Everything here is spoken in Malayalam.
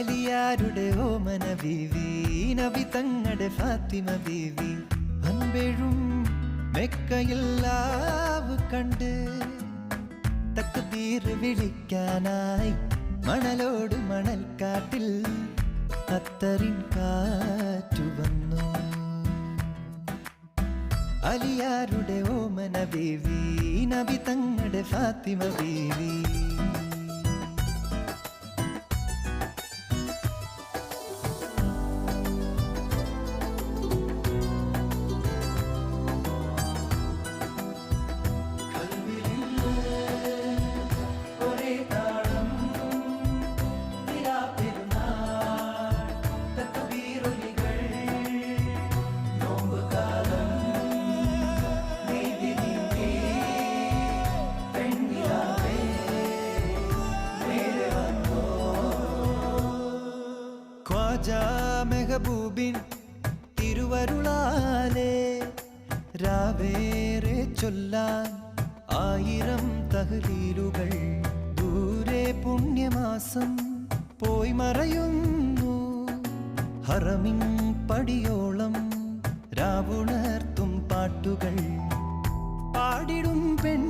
അലിയാരുടെ ഓമന ബീവി, നബി തങ്ങളുടെ ഫാത്തിമ ബീവി, അൻപെഴും മെക്കയില്ലാവ് കണ്ട് തക്ബീർ വിളിക്കാനായി മണലോട് മണൽക്കാട്ടിൽ അത്തറിൻ കാറ്റു വന്നു. അലിയാരുടെ ഓമന ബീവി, നബി തങ്ങളുടെ ഫാത്തിമ ബീവി. മെഹബൂബിൻ തിരുവരുളാലേ രാവേറെ ചൊല്ലാൻ 1000 തഹ്ലീലുകൾ. ദൂരെ പുണ്യമാസം പോയി മറയുന്നു, ഹറമിൻ പടിയോളം രാവുണർത്തും പാട്ടുകൾ പാടിടും പെൺ